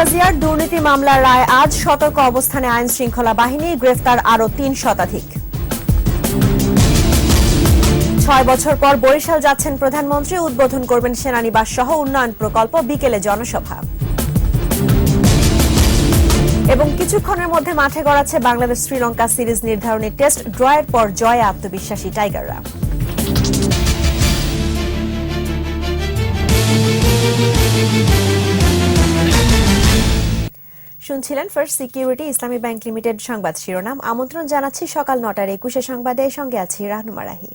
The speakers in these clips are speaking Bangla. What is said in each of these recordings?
খালেদা জিয়ার দুর্নীতি মামলার রায় আজ। সতর্ক অবস্থানে আইন শৃঙ্খলা বাহিনী, গ্রেফতার আরো ৩ শতাধিক। ৬ বছর পর বরিশাল যাচ্ছেন প্রধানমন্ত্রী, উদ্বোধন করবেন সেনানিবাস সহ উন্নয়ন প্রকল্প, বিকেলে জনসভা। এবং কিছুক্ষণের মধ্যে মাঠে গড়াচ্ছে বাংলাদেশ শ্রীলঙ্কা সিরিজ নির্ধারণী টেস্ট, ড্রয়ের পর জয়ে আত্মবিশ্বাসী টাইগাররা। শুনছিলেন ফার্স্ট সিকিউরিটি ইসলামী ব্যাংক লিমিটেড সংবাদ শিরোনাম। আমন্ত্রণ জানাচ্ছি সকাল ৯টার ২১ সংবাদে। সঙ্গে আছি রাহনুমা রাহি।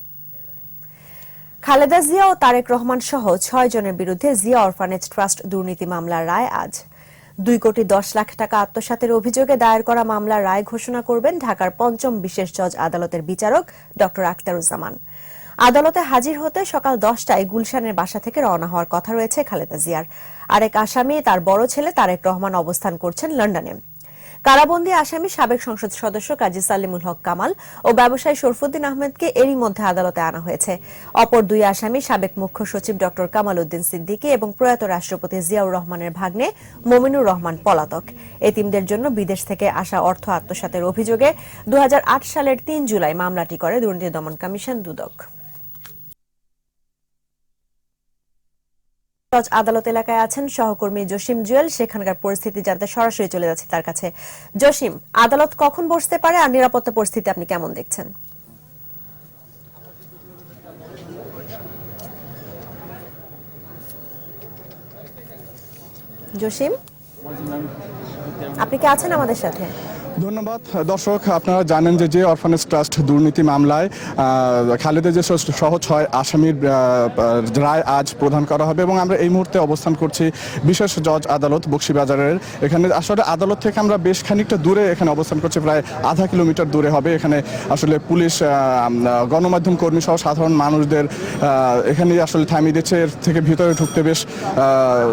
খালেদা জিয়া ও তারেক রহমান সহ ৬ জনের বিরুদ্ধে জিয়া অরফানেজ ট্রাস্ট দুর্নীতি মামলার রায় আজ। ২ কোটি ১০ লাখ টাকা আত্মসাতের অভিযোগে দায়ের করা মামলার রায় ঘোষণা করবেন ঢাকার পঞ্চম বিশেষ জজ আদালতের বিচারক ড আখতারুজ্জামান। আদালতে হাজির হতে সকাল ১০টায় গুলশানের বাসা থেকে রওনা হওয়ার কথা রয়েছে খালেদা জিয়ার। আরেক আসামি তার বড় ছেলে তারেক রহমান অবস্থান করছেন লন্ডনে। কারাবন্দী আসামি সাবেক সংসদ সদস্য কাজী সালিমুল হক কামাল ও ব্যবসায়ী শরফুদ্দিন আহমেদকে এরই মধ্যে আদালতে আনা হয়েছে। অপর ২ আসামি সাবেক মুখ্য সচিব ড কামাল উদ্দিন সিদ্দিকী এবং প্রয়াত রাষ্ট্রপতি জিয়াউর রহমানের ভাগ্নে মমিনুর রহমান পলাতক। এতিমদের জন্য বিদেশ থেকে আসা অর্থ আত্মসাতের অভিযোগে ২০০৮ সালের ৩ জুলাই মামলাটি করে দুর্নীতি দমন কমিশন দুদক। আদালত এলাকায় আছেন সহকর্মী জসিম জুয়েল। সেখানকার পরিস্থিতি জানতে সরাসরি চলে যাচ্ছে তার কাছে। জসিম, আদালত কখন বসতে পারে আর নিরাপত্তা পরিস্থিতি আপনি কেমন দেখছেন? জসিম, আপনি কি আছেন আমাদের সাথে? ধন্যবাদ। দর্শক, আপনারা জানেন যে অরফানেজ ট্রাস্ট দুর্নীতি মামলায় খালেদা জিয়া সহ ৬ আসামির রায় আজ প্রদান করা হবে এবং আমরা এই মুহূর্তে অবস্থান করছি বিশেষ জজ আদালত বকশীবাজারের। এখানে আসলে আদালত থেকে আমরা বেশ খানিকটা দূরে এখানে অবস্থান করছি, প্রায় আধা কিলোমিটার দূরে হবে। এখানে আসলে পুলিশ, গণমাধ্যম কর্মী সহ সাধারণ মানুষদের এখানে আসলে থামিয়ে দিচ্ছে। এর থেকে ভিতরে ঢুকতে বেশ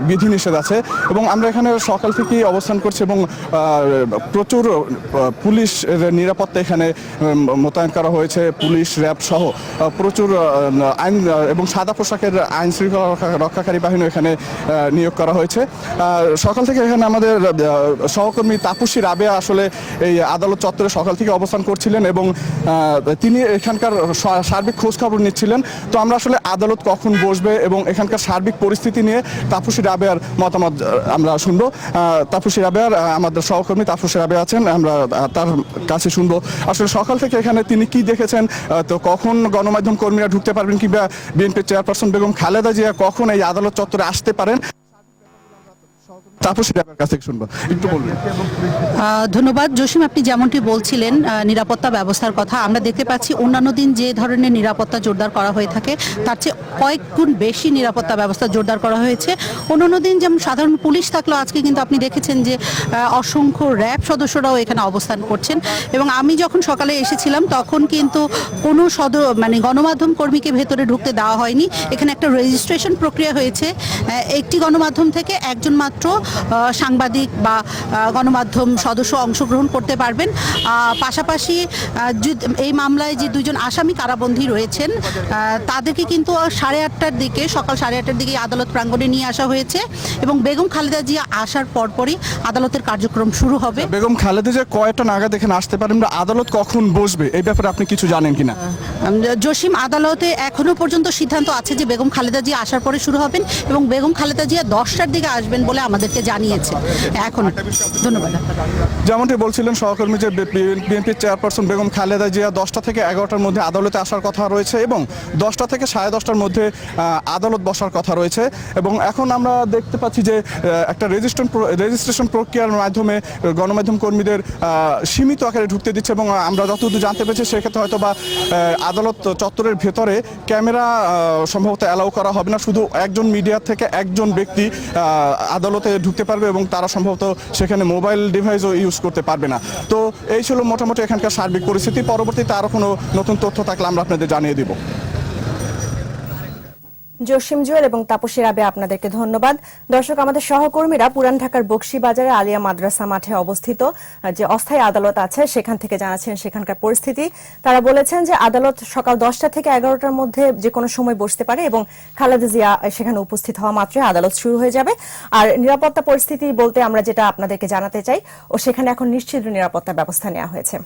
বিধিনিষেধ আছে এবং আমরা এখানে সকাল থেকেই অবস্থান করছি এবং প্রচুর পুলিশ নিরাপত্তা এখানে মোতায়েন করা হয়েছে। পুলিশ, র্যাব সহ প্রচুর আইন এবং সাদা পোশাকের আইন শৃঙ্খলা রক্ষাকারী বাহিনী এখানে নিয়োগ করা হয়েছে। সকাল থেকে এখানে আমাদের সহকর্মী তাপসী রাবেয়া আসলে এই আদালত চত্বরে সকাল থেকে অবস্থান করছিলেন এবং তিনি এখানকার সার্বিক খোঁজ খবর নিচ্ছিলেন। তো আমরা আসলে আদালত কখন বসবে এবং এখানকার সার্বিক পরিস্থিতি নিয়ে তাপসী রাবেয়ার মতামত আমরা শুনবো। তাপসী রাবেয়ার আমাদের সহকর্মী তাপসী রাবেয়া আছেন, আমরা তার কাছে শুনবো আসলে সকাল থেকে এখানে তিনি কি দেখেছেন, তো কখন গণমাধ্যম কর্মীরা ঢুকতে পারবেন কিংবা বিএনপি চেয়ারপারসন বেগম খালেদা জিয়া কখন এই আদালত চত্বরে আসতে পারেন। ধন্যবাদ জসিম। আপনি যেমনটি বলছিলেন নিরাপত্তা ব্যবস্থার কথা, আমরা দেখতে পাচ্ছি অন্যান্য দিন যে ধরনের নিরাপত্তা জোরদার করা হয়ে থাকে তার চেয়ে কয়েক গুণ বেশি নিরাপত্তা ব্যবস্থা জোরদার করা হয়েছে। অন্যান্য দিন যেমন সাধারণ পুলিশ থাকলেও আজকে কিন্তু আপনি দেখেছেন যে অসংখ্য র্যাব সদস্যরাও এখানে অবস্থান করছেন এবং আমি যখন সকালে এসেছিলাম তখন কিন্তু কোনো গণমাধ্যম কর্মীকে ভেতরে ঢুকতে দেওয়া হয়নি। এখানে একটা রেজিস্ট্রেশন প্রক্রিয়া হয়েছে। একটি গণমাধ্যম থেকে একজন মাত্র সাংবাদিক বা গণমাধ্যম সদস্য অংশগ্রহণ করতে পারবেন। পাশাপাশি এই মামলায় যে 2জন আসামি কারাবন্দী রয়েছেন তাদেরকে কিন্তু সকাল 8:30 দিকে আদালত প্রাঙ্গণে নিয়ে আসা হয়েছে এবং বেগম খালেদা জিয়া আসার পরপরই আদালতের কার্যক্রম শুরু হবে। বেগম খালেদা জিয়া কয়টা নাগাদ এখানে আসতে পারেন, আদালত কখন বসবে এই ব্যাপারে আপনি কিছু জানেন কিনা? জসিম, আদালতে এখনো পর্যন্ত সিদ্ধান্ত আছে যে বেগম খালেদা জিয়া আসার পরে শুরু হবেন এবং বেগম খালেদা জিয়া 10টার দিকে আসবেন বলে আমাদেরকে জানিয়েছে। এখন ধন্যবাদ। যেমনটি বলছিলেন সহকর্মী যে বিএনপি চেয়ারপারসন বেগম খালেদা জিয়া 10টা থেকে 11টার মধ্যে আদালতে আসার কথা রয়েছে এবং 10টা থেকে 10:30টার মধ্যে আদালত বসার কথা রয়েছে এবং এখন আমরা দেখতে পাচ্ছি যে একটা রেজিস্ট্রেশন প্রক্রিয়ার মাধ্যমে গণমাধ্যম কর্মীদের সীমিত আকারে ঢুকতে দিচ্ছে এবং আমরা যতদূর জানতে পেরেছি সেক্ষেত্রে হয়তো বা আদালত চত্বরের ভেতরে ক্যামেরা সম্ভবত অ্যালাউ করা হবে না। শুধু একজন মিডিয়া থেকে একজন ব্যক্তি আদালতে ঢুকতে পারবে এবং তারা সম্ভবত সেখানে মোবাইল ডিভাইসও ইউজ করতে পারবে না। তো এই ছিল মোটামুটি এখানকার সার্বিক পরিস্থিতি। পরবর্তীতে আরও কোনো নতুন তথ্য থাকলে আমরা আপনাদের জানিয়ে দিব। জসিম জুয়েল এবং তাপসী রাবে আপনাদেরকে ধন্যবাদ। দর্শক, আমাদের সহকর্মীরা পুরান ঢাকার বকশী বাজারে আলিয়া মাদ্রাসা মাঠে অবস্থিত যে অস্থায়ী আদালত আছে সেখান থেকে জানাচ্ছেন সেখানকার পরিস্থিতি। তারা বলেছেন যে আদালত সকাল 10টা থেকে 11টার মধ্যে যে কোনো সময় বসতে পারে এবং খালেদা জিয়া সেখানে উপস্থিত হওয়া মাত্রই আদালত শুরু হয়ে যাবে। আর নিরাপত্তা পরিস্থিতি বলতে আমরা যেটা আপনাদেরকে জানাতে চাই, ও সেখানে এখন নিশ্চিত নিরাপত্তা ব্যবস্থা নেওয়া হয়েছে।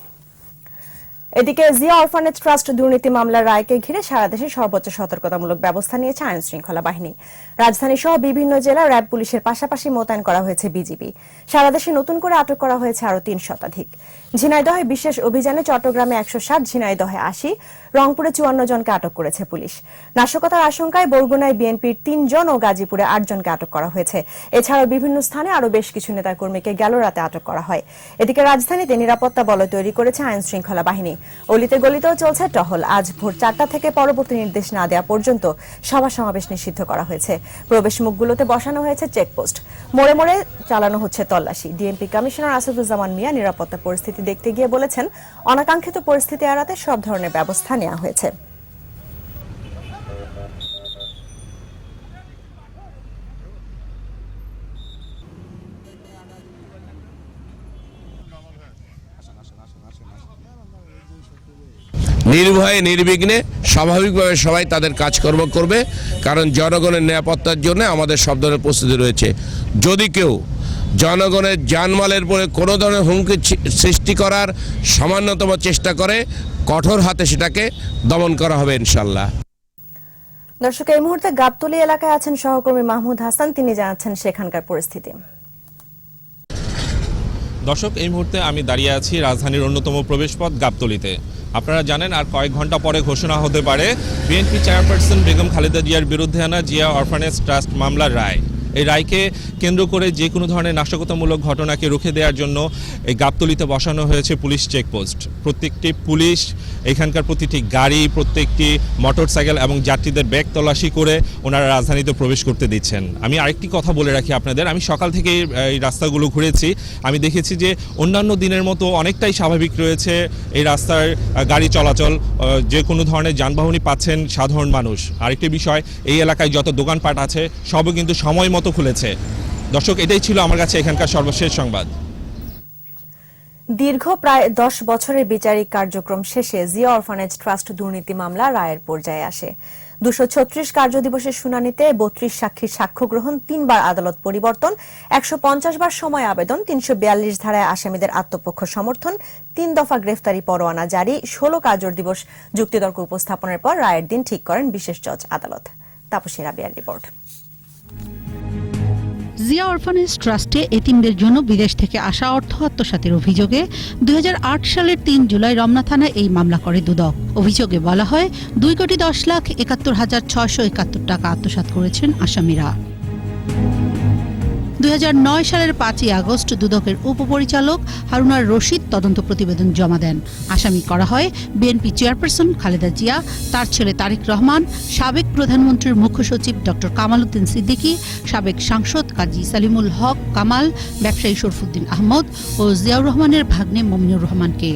এদিকে জিয়া অরফানেজ ট্রাস্ট দুর্নীতি মামলার রায়কে ঘিরে সারা দেশে সর্বোচ্চ সতর্কতামূলক ব্যবস্থা নিয়েছে আইন শৃঙ্খলা বাহিনী। রাজধানী সহ বিভিন্ন জেলা র্যাব পুলিশের পাশাপাশি মোতায়েন করা হয়েছে বিজিবি। সারা দেশে নতুন করে আটক করা হয়েছে আরো 3 শতাধিক। ঝিনাইদহে বিশেষ অভিযানে চট্টগ্রামে 160, ঝিনাইদহে 80, রংপুরে 54 জনকে আটক করেছে পুলিশ। নাশকতার আশঙ্কায় বরগুনায় বিএনপির 3 জন ও গাজীপুরে 8 জনকে আটক করা হয়েছে। এছাড়াও বিভিন্ন স্থানে আরো বেশ কিছু নেতাকর্মীকে গেল রাতে আটক করা হয়। এদিকে রাজধানীতে নিরাপত্তা বলয় তৈরি করেছে আইন শৃঙ্খলা বাহিনী। অলিতে গলিতেও চলছে টহল। আজ ভোর 4টা থেকে পরবর্তী নির্দেশ না দেওয়া পর্যন্ত সভা সমাবেশ নিষিদ্ধ করা হয়েছে। প্রবেশ মুখগুলোতে বসানো হয়েছে চেকপোস্ট। মোড়ে মোড়ে চালানো হচ্ছে তল্লাশি। ডিএমপি কমিশনার আসাদুজ্জামান মিয়া নিরাপত্তা পরিস্থিতি দেখতে গিয়ে বলেছেন, অনাকাঙ্ক্ষিত পরিস্থিতি এড়াতে সব ধরনের ব্যবস্থা নেওয়া হয়েছে। নির্ভয়ে নির্বিঘ্নে স্বাভাবিকভাবে সবাই তাদের কাজকর্ম করবে, কারণ জনগণের নিরাপত্তার জন্য আমাদের সব ধরনের প্রস্তুতি রয়েছে। যদি কেউ জনগণের জানমালের উপরে কোনো ধরনের হুমকি সৃষ্টি করার সামান্যতম চেষ্টা করে, কঠোর হাতে সেটাকে দমন করা হবে ইনশাল্লাহ। দর্শক, এই মুহূর্তে গাবতলী এলাকায় আছেন সহকর্মী মাহমুদ হাসান, তিনি জানাচ্ছেন সেখানকার পরিস্থিতি। দর্শক, এই মুহূর্তে আমি দাঁড়িয়ে আছি রাজধানীর অন্যতম প্রবেশপথ গাবতলীতে। আপনারা জানেন আর কয়েক ঘন্টা পরে ঘোষণা হতে পারে বিএনপি চেয়ারপারসন বেগম খালেদা জিয়ার বিরুদ্ধে আনা জিয়া অরফানেজ ট্রাস্ট মামলার রায়। এই রায়কে কেন্দ্র করে যে কোনো ধরনের নাশকতামূলক ঘটনাকে রুখে দেওয়ার জন্য এই গাবতলীতে বসানো হয়েছে পুলিশ চেকপোস্ট। প্রত্যেকটি পুলিশ এখানকার প্রতিটি গাড়ি, প্রত্যেকটি মোটরসাইকেল এবং যাত্রীদের ব্যাগ তল্লাশি করে ওনারা রাজধানীতে প্রবেশ করতে দিচ্ছেন। আমি আরেকটি কথা বলে রাখি আপনাদের, আমি সকাল থেকে এই রাস্তাগুলো ঘুরেছি। আমি দেখেছি যে অন্যান্য দিনের মতো অনেকটাই স্বাভাবিক রয়েছে এই রাস্তার গাড়ি চলাচল, যে কোনো ধরনের যানবাহনই পাচ্ছেন সাধারণ মানুষ। আরেকটি বিষয়, এই এলাকায় যত দোকানপাট আছে সবই কিন্তু সময় মতো খুলেছে। দর্শক, এটাই ছিল আমার কাছে এখানকার সর্বশেষ সংবাদ। দীর্ঘ প্রায় 10 বছরের বিচারিক কার্যক্রম শেষে জিয়া অরফানেজ ট্রাস্ট দুর্নীতি মামলা রায়ের পর্যায়ে আসে। 236 কার্যদিবসের শুনানিতে 32 সাক্ষীর সাক্ষ্য গ্রহণ, 3 বার আদালত পরিবর্তন, 150 বার সময় আবেদন, 342 ধারায় আসামিদের আত্মপক্ষ সমর্থন, 3 দফা গ্রেফতারি পরোয়ানা জারি, 16 কার্যদিবস যুক্তিতর্ক উপস্থাপনের পর রায়ের দিন ঠিক করেন বিশেষ জজ আদালত। তাপসী রাবিয়ার রিপোর্ট। জিয়া অরফানেজ ট্রাস্টে এতিমদের জন্য বিদেশ থেকে আসা অর্থ আত্মসাতের অভিযোগে 2008 সালের 3 জুলাই রমনা থানায় এই মামলা করে দুদক। অভিযোগে বলা হয় 2,10,71,671 টাকা আত্মসাৎ করেছেন আসামিরা। 2009 সালের 5ই আগস্ট দুদকের উপপরিচালক হারুনার রশিদ তদন্ত প্রতিবেদন জমা দেন। আসামি করা হয় বিএনপি চেয়ারপারসন খালেদা জিয়া, তার ছেলে তারেক রহমান, সাবেক প্রধানমন্ত্রীর মুখ্য সচিব ডক্টর কামাল উদ্দিন সিদ্দিকী, সাবেক সাংসদ কাজী সালিমুল হক কামাল, ব্যবসায়ী শরফুদ্দিন আহমদ ও জিয়াউর রহমানের ভাগ্নে মমিনুর রহমানকে।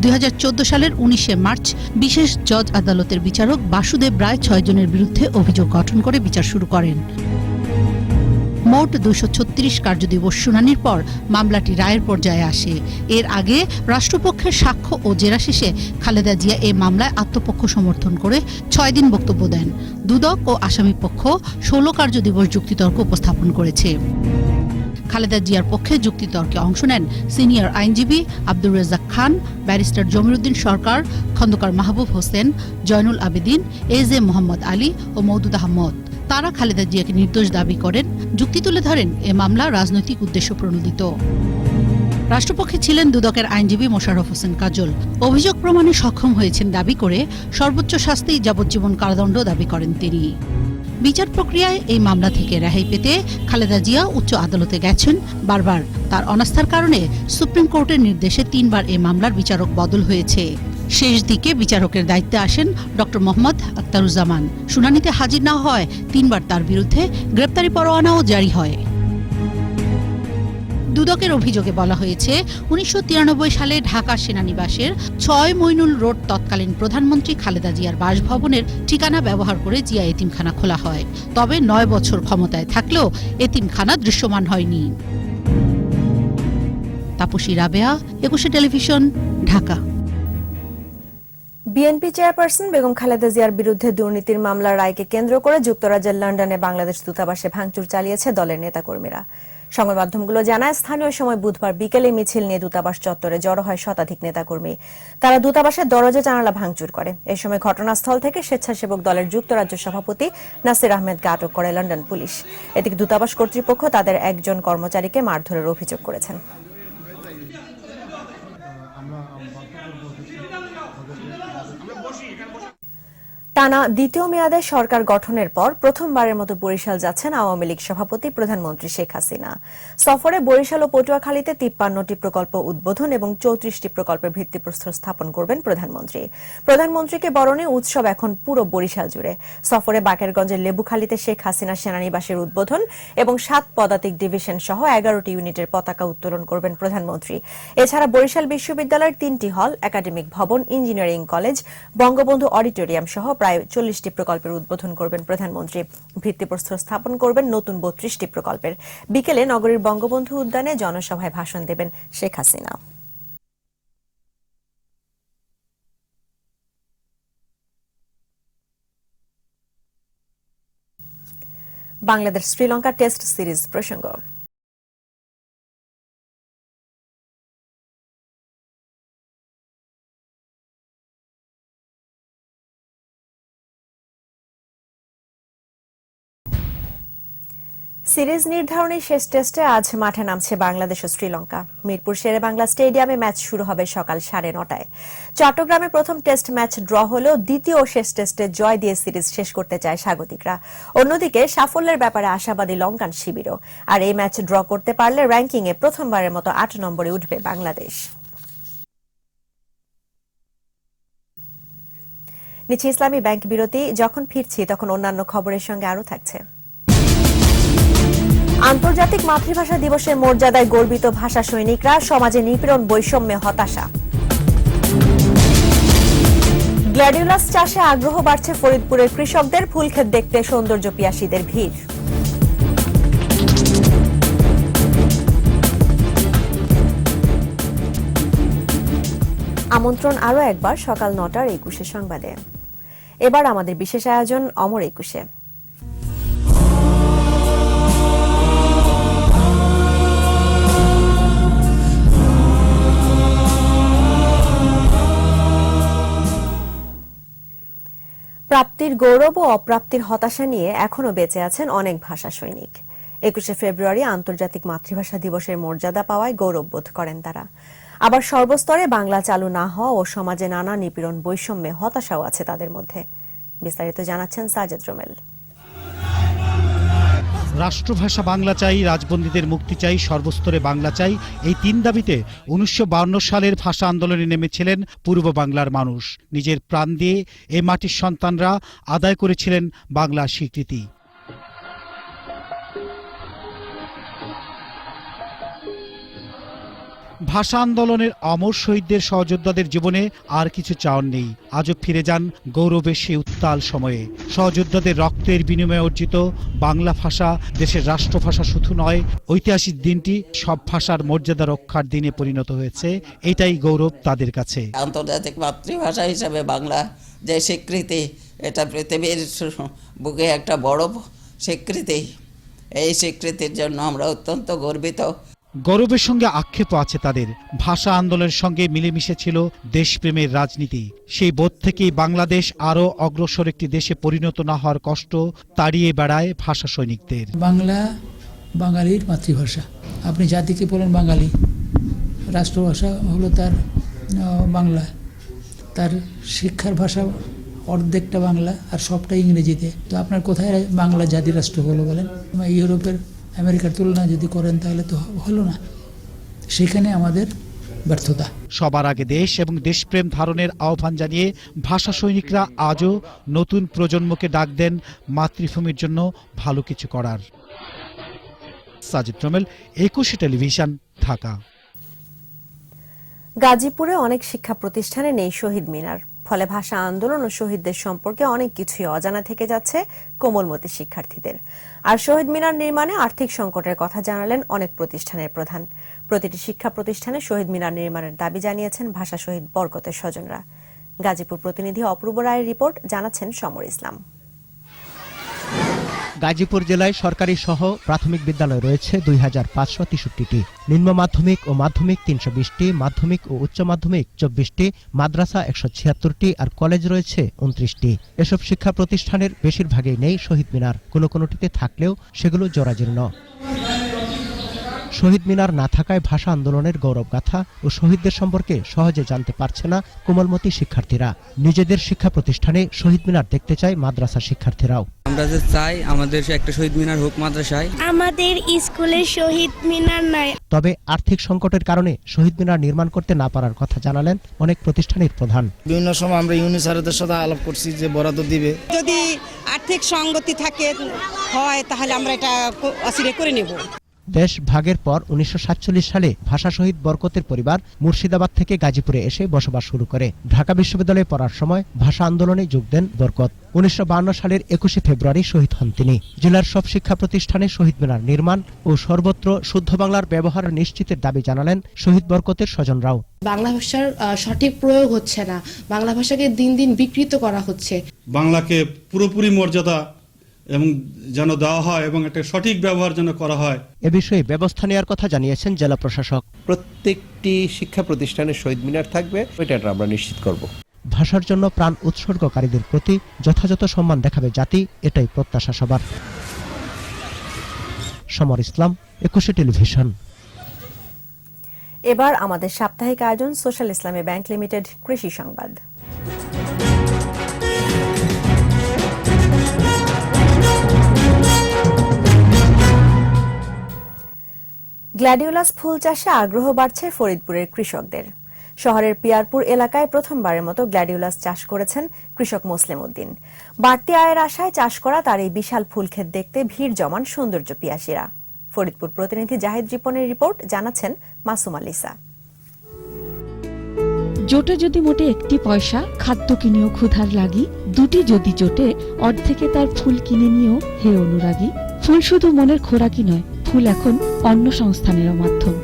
2014 সালের 19শে মার্চ বিশেষ জজ আদালতের বিচারক বাসুদেব রায় 6 জনের বিরুদ্ধে অভিযোগ গঠন করে বিচার শুরু করেন। মোট 236 কার্যদিবস শুনানির পর মামলাটি রায়ের পর্যায়ে আসে। এর আগে রাষ্ট্রপক্ষের সাক্ষ্য ও জেরা শেষে খালেদা জিয়া এই মামলায় আত্মপক্ষ সমর্থন করে 6 দিন বক্তব্য দেন। দুদক ও আসামি পক্ষ 16 কার্যদিবস যুক্তিতর্ক উপস্থাপন করেছে। খালেদা জিয়ার পক্ষে যুক্তিতর্কে অংশ নেন সিনিয়র আইনজীবী আব্দুর রাজ্জাক খান, ব্যারিস্টার জমিরুদ্দিন সরকার, খন্দকার মাহবুব হোসেন, জয়নুল আবেদিন, এজে মোহাম্মদ আলী ও মওদুদ আহমদ। তারা খালেদা জিয়াকে নির্দোষ দাবি করেন। যুক্তি তুলে ধরেন এ মামলা রাজনৈতিক উদ্দেশ্য প্রণোদিত। রাষ্ট্রপক্ষে ছিলেন দুদকের আইনজীবী মোশাররফ হোসেন কাজল। অভিযোগ প্রমাণে সক্ষম হয়েছেন দাবি করে সর্বোচ্চ শাস্তি যাবজ্জীবন কারাদণ্ড দাবি করেন তিনি। বিচার প্রক্রিয়ায় এই মামলা থেকে রেহাই পেতে খালেদা জিয়া উচ্চ আদালতে গেছেন বারবার। তার অনাস্থার কারণে সুপ্রিম কোর্টের নির্দেশে 3 বার এই মামলার বিচারক বদল হয়েছে। শেষ দিকে বিচারকের দায়িত্বে আসেন ডক্টর মোহাম্মদ আখতারুজ্জামান। শুনানিতে হাজির না হয় 3 বার তার বিরুদ্ধে গ্রেপ্তারি পরোয়ানাও জারি হয়। দুদকের অভিযোগে বলা হয়েছে ১৯৯৩ সালে ঢাকা সেনানিবাসের ৬ মইনুল রোড তৎকালীন প্রধানমন্ত্রী খালেদা জিয়ার বাসভবনের ঠিকানা ব্যবহার করে জিয়া এতিমখানা খোলা হয়। তবে ৯ বছর ক্ষমতায় থাকলেও এতিমখানা দৃশ্যমান হয়নি। তাপসী রাবেয়া, একুশে television, Dhaka. BNP chairperson Begum Khaleda জিয়ার বিরুদ্ধে দুর্নীতির মামলার রায়কে কেন্দ্র করে যুক্তরাজ্যের লন্ডনে বাংলাদেশ দূতাবাসে ভাঙচুর চালিয়েছে দলের নেতাকর্মীরা। সংবাদ মাধ্যমগুলো জানায়, স্থানীয় সময় বুধবার বিকেলে মিছিল নিয়ে দূতাবাস চত্বরে জড়ো হয় শতাধিক নেতাকর্মী। তারা দূতাবাসের দরজা জানালা ভাঙচুর করে। এই সময় ঘটনাস্থল থেকে স্বেচ্ছাসেবক দলের যুক্তরাজ্য সভাপতি নাসির আহমেদকে আটক করে লন্ডন পুলিশ। এদিকে দূতাবাস কর্তৃপক্ষ তাদের একজন কর্মচারীকে মারধরের অভিযোগ করেছেন। টানা দ্বিতীয় মেয়াদে সরকার গঠনের পর প্রথমবারের মতো বরিশাল যাচ্ছেন আওয়ামী লীগ সভাপতি প্রধানমন্ত্রী শেখ হাসিনা। সফরে বরিশাল ও পটুয়াখালীতে ৫৩টি প্রকল্প উদ্বোধন এবং ৩৪টি প্রকল্পের ভিত্তিপ্রস্তর স্থাপন করবেন প্রধানমন্ত্রী। প্রধানমন্ত্রীকে বরণে উৎসব এখন পুরো বরিশাল জুড়ে। সফরে বাকেরগঞ্জের লেবুখালীতে শেখ হাসিনা সেনানিবাসের উদ্বোধন এবং ৭ পদাতিক ডিভিশন সহ ১১টি ইউনিটের পতাকা উত্তোলন করবেন প্রধানমন্ত্রী। এছাড়া বরিশাল বিশ্ববিদ্যালয়ের ৩টি হল, একাডেমিক ভবন, ইঞ্জিনিয়ারিং কলেজ, বঙ্গবন্ধু অডিটোরিয়াম সহ প্রায় ৪০টি প্রকল্পের উদ্বোধন করবেন প্রধানমন্ত্রী। ভিত্তিপ্রস্তর স্থাপন করবেন নতুন ৩২টি প্রকল্পের। বিকেলে নগরীর বঙ্গবন্ধু উদ্যানে জনসভায় ভাষণ দেবেন শেখ হাসিনা। বাংলাদেশ শ্রীলঙ্কা টেস্ট সিরিজ প্রসঙ্গ। সিরিজ নির্ধারণী শেষ টেস্টে আজ মাঠে নামছে বাংলাদেশ ও শ্রীলঙ্কা। মিরপুর শেরে বাংলা স্টেডিয়ামে ম্যাচ শুরু হবে সকাল ৯:৩০টায়। চট্টগ্রামে প্রথম টেস্ট ম্যাচ ড্র হলেও দ্বিতীয় ও শেষ টেস্টে জয় দিয়ে সিরিজ শেষ করতে চায় স্বাগতিকরা। অন্যদিকে সাফল্যের ব্যাপারে আশাবাদী লঙ্কান শিবিরও। আর এই ম্যাচ ড্র করতে পারলে র্যাঙ্কিংয়ে প্রথমবারের মতো ৮ নম্বরে উঠবে বাংলাদেশ। নিচে ইসলামী ব্যাংক বিরতি। যখন ফিরছি তখন অন্যান্য খবরের সঙ্গে আরও থাকছে। আন্তর্জাতিক মাতৃভাষা দিবসের মর্যাদায় গর্বিত ভাষা সৈনিকরা, সমাজে নিপীড়ন বৈষম্যে হতাশা। গ্ল্যাডিওলাস চাষে আগ্রহ বাড়ছে ফরিদপুরের কৃষকদের, ফুলক্ষেত দেখতে সৌন্দর্য পিয়াসীদের ভিড়। আমন্ত্রণ আরও একবার সকাল ৯টার ২১ সংবাদে। এবার আমাদের বিশেষ আয়োজন অমর ২১। প্রাপ্তির গৌরব ও অপ্রাপ্তির হতাশা নিয়ে এখনো বেঁচে আছেন অনেক ভাষা সৈনিক। ২১ ফেব্রুয়ারি আন্তর্জাতিক মাতৃভাষা দিবসের মর্যাদা পাওয়ায় গৌরব বোধ করেন তারা। আবার সর্বস্তরে বাংলা চালু না হওয়া ও সমাজে নানা নিপীড়ন বৈষম্যে হতাশাও আছে তাদের মধ্যে। বিস্তারিত জানাচ্ছেন সাজেদ রোমেল। রাষ্ট্রভাষা বাংলা চাই, রাজবন্দীদের মুক্তি চাই, সর্বস্তরে বাংলা চাই, এই ৩ দাবিতে ১৯৫২ সালের ভাষা আন্দোলনে নেমেছিলেন পূর্ব বাংলার মানুষ। নিজের প্রাণ দিয়ে এ মাটির সন্তানরা আদায় করেছিলেন বাংলার স্বীকৃতি। ভাষা আন্দোলনের অমর শহীদদের সহযোদ্ধাদের জীবনে আর কিছু চাওয়ার নেই। আজও ফিরে যান গৌরবের সেই উত্তাল সময়ে। সহযোদ্ধাদের রক্তের বিনিময়ে অর্জিত বাংলা ভাষা দেশের রাষ্ট্রভাষা শুধু নয়, ঐতিহাসিক দিনটি সব ভাষার মর্যাদা রক্ষার দিনে পরিণত হয়েছে। এটাই গৌরব তাদের কাছে। আন্তর্জাতিক মাতৃভাষা হিসেবে বাংলা যে স্বীকৃতি, এটা পৃথিবীর বুকে একটা বড় স্বীকৃতি। এই স্বীকৃতির জন্য আমরা অত্যন্ত গর্বিত। গৌরবের সঙ্গে আক্ষেপও আছে তাদের। ভাষা আন্দোলনের সঙ্গে মিলেমিশে ছিল দেশপ্রেমের রাজনীতি। সেই বোধ থেকেই বাংলাদেশ আরও অগ্রসর একটি দেশে পরিণত না হওয়ার কষ্ট তাড়িয়ে বেড়ায় ভাষা সৈনিকদের। বাংলা বাঙালির মাতৃভাষা। আপনি জাতিকে বলেন বাঙালি, রাষ্ট্রভাষা হলো তার বাংলা, তার শিক্ষার ভাষা অর্ধেকটা বাংলা আর সবটা ইংরেজিতে। তো আপনার কোথায় বাংলা জাতি রাষ্ট্র হলো বলেন? ইউরোপের আমেরিকার তুলনা যদি করেন তাহলে তো হলো না। সেখানে আমাদের ব্যর্থতা। সবার আগে দেশ এবং দেশপ্রেম ধারণের আহ্বান জানিয়ে ভাষা সৈনিকরা আজও নতুন প্রজন্মকে ডাক দেন মাতৃভূমির জন্য ভালো কিছু করার। Sajid Rommel, 21 television, Dhaka. গাজীপুরে অনেক শিক্ষা প্রতিষ্ঠানে নেই শহীদ মিনার, ফলে ভাষা আন্দোলন ও শহীদদের সম্পর্কে অনেক কিছুই অজানা থেকে যাচ্ছে কোমলমতি শিক্ষার্থীদের। আর শহীদ মিনার নির্মাণে আর্থিক সংকটের কথা জানালেন অনেক প্রতিষ্ঠানের প্রধান। প্রতিটি শিক্ষা প্রতিষ্ঠানে শহীদ মিনার নির্মাণের দাবি জানিয়েছেন ভাষা শহীদ বরকতের স্বজনরা। গাজীপুর প্রতিনিধি অপূর্ব রায়ের রিপোর্ট, জানাচ্ছেন সমর ইসলাম। গাজীপুর জেলায় সরকারি সহ প্রাথমিক বিদ্যালয় রয়েছে 2563টি, নিম্ন মাধ্যমিক ও মাধ্যমিক 320টি, মাধ্যমিক ও উচ্চ মাধ্যমিক 24টি, মাদ্রাসা 176টি আর কলেজ রয়েছে 29টি। এসব শিক্ষা প্রতিষ্ঠানের বেশিরভাগই নেই শহীদ মিনার, কোনোটিতে থাকলেও সেগুলো জরাজীর্ণ। শহীদ মিনার না থাকায় ভাষা আন্দোলনের গৌরবগাথা ও শহীদদের সম্পর্কে সহজে জানতে পারছে না কোমলমতি শিক্ষার্থীরা। নিজেদের শিক্ষা প্রতিষ্ঠানে শহীদ মিনার দেখতে চায় মাদ্রাসা শিক্ষার্থীরাও। আমরা যে চাই আমাদের একটা শহীদ মিনার হোক মাদ্রাসায়। আমাদের স্কুলে শহীদ মিনার নাই। তবে আর্থিক সংকটের কারণে শহীদ মিনার নির্মাণ করতে না পারার কথা জানালেন অনেক প্রতিষ্ঠানের প্রধান। বিভিন্ন সময় আমরা ইউনিসারদের সাথে আলাপ করছি যে বরাদ্দ দিবে, যদি আর্থিক সঙ্গতি থাকে হয় তাহলে আমরা এটা আসলে করে নেব। দেশ ভাগের পর 1947 সালে ভাষা শহীদ বরকতের পরিবার মুর্শিদাবাদ থেকে গাজীপুরে এসে বসবাস শুরু করে। ঢাকা বিশ্ববিদ্যালয়ে পড়ার সময় ভাষা আন্দোলনে যোগ দেন বরকত। 1952 সালের 21 ফেব্রুয়ারি শহীদ হন তিনি। জেলার সব শিক্ষা প্রতিষ্ঠানে শহীদ মিনার নির্মাণ ও সর্বত্র শুদ্ধ বাংলার ব্যবহার নিশ্চিতের দাবি জানালেন শহীদ বরকতের স্বজনরাও। বাংলা ভাষার সঠিক প্রয়োগ হচ্ছে না, বাংলা ভাষাকে দিন দিন বিকৃত করা হচ্ছে। বাংলাকে পুরোপুরি মর্যাদা এবং যেন দেওয়া হয় এবং একটা সঠিক ব্যবহার যেন করা হয়, এ বিষয়ে ব্যবস্থা নেওয়ার কথা জানিয়েছেন জেলা প্রশাসক। প্রত্যেকটি শিক্ষা প্রতিষ্ঠানে শহীদ মিনার থাকবে, এটা আমরা নিশ্চিত করব। ভাষার জন্য প্রাণ উৎসর্গকারীদের প্রতি যথাযথ সম্মান দেখাবে জাতি, এটাই প্রত্যাশা সবার। সমর ইসলাম, 21 টেলিভিশন। এবার আমাদের সাপ্তাহিক আয়োজন সোশ্যাল ইসলামী ব্যাংক লিমিটেড কৃষি সংবাদ। গ্ল্যাডিওলাস ফুল চাষে আগ্রহ বাড়ছে ফরিদপুরের কৃষকদের। শহরের পিয়ারপুর এলাকায় প্রথমবারের মতো গ্ল্যাডিওলাস চাষ করেছেন কৃষক মুসলিম উদ্দিন। বাড়তি আয়ের আশায় চাষ করা তার এই বিশাল ফুলক্ষেত দেখতে ভিড় জমান সৌন্দর্য পিয়াসীরা। ফরিদপুর প্রতিনিধি জাহিদ রিপনের রিপোর্ট, জানাচ্ছেন মাসুম আলিসা। জোটে যদি মোটে একটি পয়সা, খাদ্য কিনেও ক্ষুধার লাগি, দুটি যদি জোটে অর্ধেকে তার ফুল কিনে নিয়েও হে অনুরাগী। ফুল শুধু মনের খোরাকি নয়, ফুল এখন অন্য সংস্থানেরও মাধ্যম।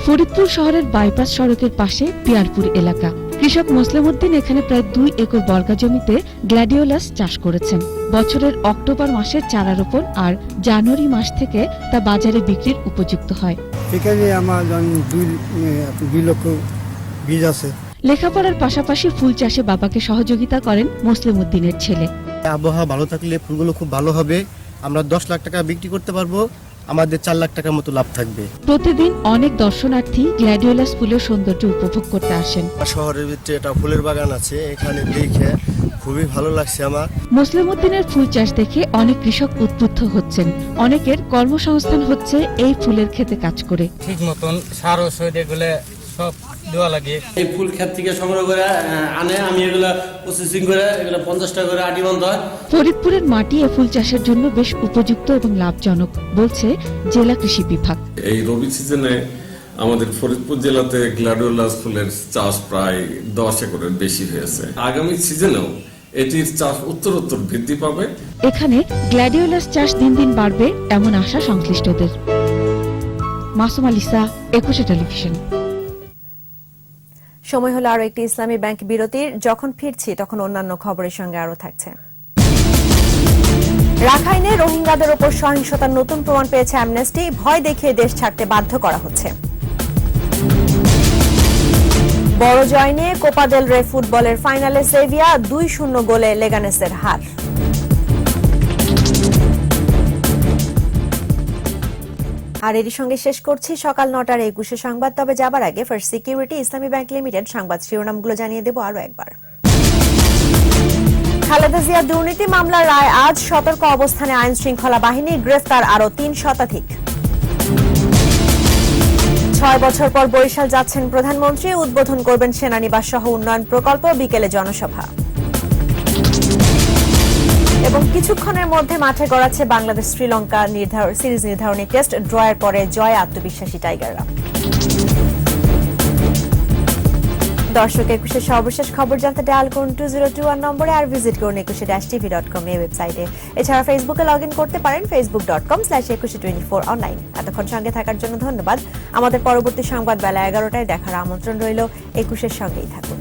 ফরিদপুর শহরের বাইপাস সড়কের পাশে পিয়ারপুর এলাকা। কৃষক মুসলিম উদ্দিন এখানে প্রায় 2 একর বর্গা জমিতে গ্ল্যাডিওলাস চাষ করেছেন। বছরের অক্টোবর মাসে চারা রোপণ আর জানুয়ারি মাস থেকে তা বাজারে বিক্রির উপযুক্ত হয়। এখানে আমার 2 লক্ষ বীজ আছে। লেখাপড়ার পাশাপাশি ফুল চাষে বাবাকে সহযোগিতা করেন মুসলিম উদ্দিনের ছেলে। আবহাওয়া ভালো থাকলে ফুলগুলো খুব ভালো হবে, আমরা 10 লাখ টাকা বিক্রি করতে পারবো, আমাদের 4 লাখ টাকার মতো লাভ থাকবে। প্রতিদিন অনেক দর্শনার্থী গ্ল্যাডিওলাস ফুলের সৌন্দর্য উপভোগ করতে আসেন। শহরের ভিতরে একটা ফুলের বাগান আছে, এখানে দেখে খুবই ভালো লাগছে আমার। মুসলিম উদ্দিনের ফুল চাষ দেখে অনেক কৃষক উদ্বুদ্ধ হচ্ছেন। অনেকের কর্মসংস্থান হচ্ছে এই ফুলের ক্ষেতে কাজ করে। ঠিক মতন সার ওষুধ এগুলো সব দেওয়া লাগে। এই ফুল ক্ষেত থেকে সংগ্রহ করে আনে, আমি এগুলা প্রসেসিং করে এগুলা 50 টাকা করে আটি বন্ধ হয়। ফরিদপুরের মাটি এ ফুল চাষের জন্য বেশ উপযুক্ত এবং লাভজনক বলছে জেলা কৃষি বিভাগ। এই রবি সিজনে আমাদের ফরিদপুর জেলাতে গ্ল্যাডিওলাস ফুলের চাষ প্রায় 10 একরের বেশি হয়েছে। আগামী সিজনেও এটির চাষ উত্তরোত্তর বৃদ্ধি পাবে। এখানে গ্ল্যাডিওলাস চাষ দিন দিন বাড়বে এমন আশা সংশ্লিষ্টদের। মাসুম আলিসা, 21 টেলিভিশন। সময় হলো আরো একটি ইসলামী ব্যাংক বিরতির। যখন ফিরছি তখন অন্যান্য খবরের সঙ্গে আরো থাকছে। রাখাইনে রোহিঙ্গাদের ওপর সহিংসতার নতুন প্রমাণ পেয়েছে অ্যামনেস্টি। ভয় দেখিয়ে দেশ ছাড়তে বাধ্য করা হচ্ছে। বড় জয় নিয়ে কোপা দেল রে ফুটবলের ফাইনালে সেভিয়া 2-0 গোলে লেগানেসের হার। আর এরই সঙ্গে শেষ করছি সকাল 9টার 21 সংবাদ। তবে যাবার আগে ফার্স্ট সিকিউরিটি ইসলামী ব্যাংক লিমিটেড সংবাদ শিরোনামগুলো জানিয়ে দেব আরো একবার। খালেদা জিয়া দুর্নীতি মামলার রায় আজ। সতর্ক অবস্থানে আইন শৃঙ্খলা বাহিনী, গ্রেফতার আরো 3 শতাধিক। 6 বছর পর বরিশাল যাচ্ছেন প্রধানমন্ত্রী, উদ্বোধন করবেন সেনানিবাস সহ উন্নয়ন প্রকল্প, বিকেলে জনসভা। এবং কিছুক্ষণের মধ্যে মাঠে গড়াচ্ছে বাংলাদেশ শ্রীলঙ্কা সিরিজ নির্ধারণী টেস্ট। ড্রয়ের পরে জয় আত্মবিশ্বাসী টাইগাররা। দর্শক, একুশের সর্বশেষ খবর জানতে ডায়াল করুন 2021 নম্বরে, আর ভিজিট করুন 21-tv.com এই ওয়েবসাইটে। এছাড়া ফেসবুকে লগ ইন করতে পারেন facebook.com/2124 অনলাইন। এতক্ষণ সঙ্গে থাকার জন্য ধন্যবাদ। আমাদের পরবর্তী সংবাদ বেলা 11টায় দেখার আমন্ত্রণ রইল। 21-এর সঙ্গেই থাকুন।